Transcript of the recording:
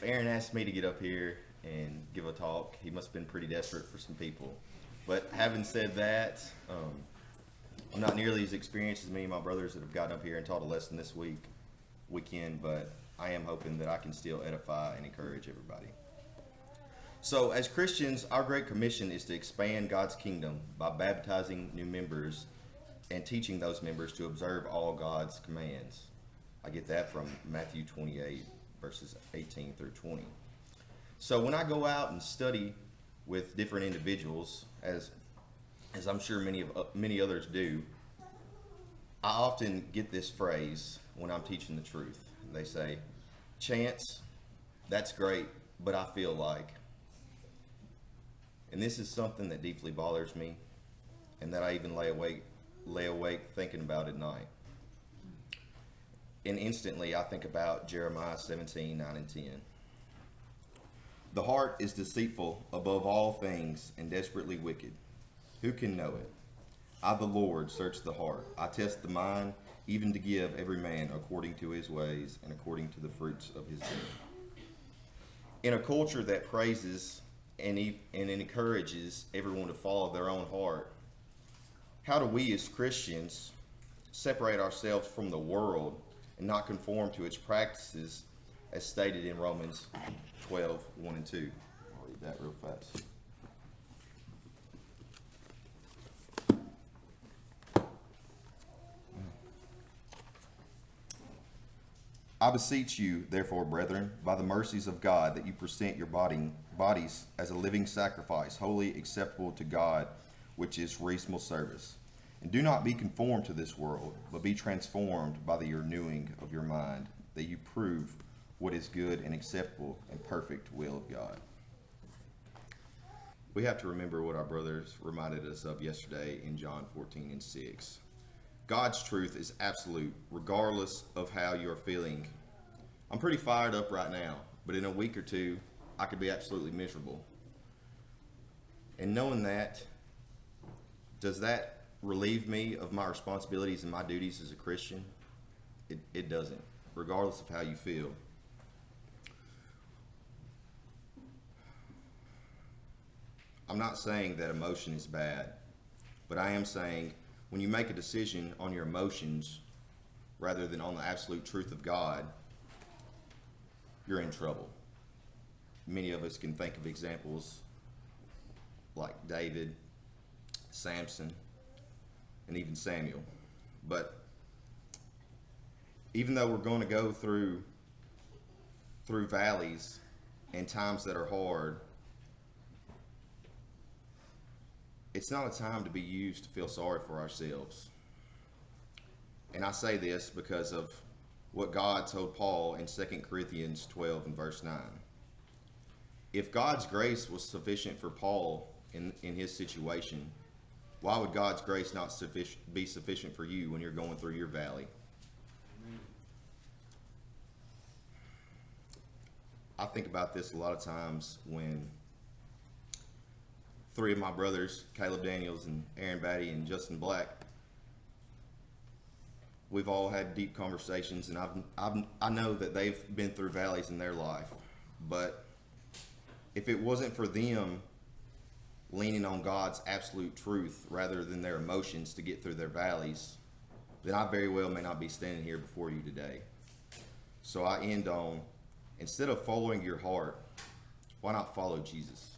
if Aaron asked me to get up here and give a talk, he must have been pretty desperate for some people. But having said that, I'm not nearly as experienced as many of my brothers that have gotten up here and taught a lesson this weekend, but I am hoping that I can still edify and encourage everybody. So as Christians, our Great Commission is to expand God's kingdom by baptizing new members and teaching those members to observe all God's commands. I get that from Matthew 28, verses 18 through 20. So when I go out and study with different individuals, as I'm sure many others do, I often get this phrase when I'm teaching the truth. They say, "Chance, that's great, but I feel like." And this is something that deeply bothers me and that I even lay awake thinking about at night. And instantly I think about Jeremiah 17, 9 and 10. "The heart is deceitful above all things and desperately wicked. Who can know it? I, the Lord, search the heart. I test the mind, even to give every man according to his ways and according to the fruits of his doing." In a culture that praises and encourages everyone to follow their own heart, how do we as Christians separate ourselves from the world and not conform to its practices as stated in Romans 12, 1 and 2. I'll read that real fast. "I beseech you, therefore, brethren, by the mercies of God, that you present your bodies as a living sacrifice, wholly acceptable to God, which is reasonable service. And do not be conformed to this world, but be transformed by the renewing of your mind, that you prove what is good and acceptable and perfect will of God." We have to remember what our brothers reminded us of yesterday in John 14 and 6. God's truth is absolute, regardless of how you're feeling. I'm pretty fired up right now, but in a week or two, I could be absolutely miserable. And knowing that, does that relieve me of my responsibilities and my duties as a Christian? It doesn't, regardless of how you feel. I'm not saying that emotion is bad, but I am saying when you make a decision on your emotions rather than on the absolute truth of God, you're in trouble. Many of us can think of examples like David, Samson, and even Samuel. But even though we're going to go through valleys and times that are hard, it's not a time to be used to feel sorry for ourselves. And I say this because of what God told Paul in 2 Corinthians 12 and verse 9. If God's grace was sufficient for Paul in his situation, why would God's grace not be sufficient for you when you're going through your valley? I think about this a lot of times when three of my brothers, Caleb Daniels and Aaron Batty and Justin Black, we've all had deep conversations, and I know that they've been through valleys in their life. But if it wasn't for them leaning on God's absolute truth rather than their emotions to get through their valleys, then I very well may not be standing here before you today. So I end on, instead of following your heart, why not follow Jesus?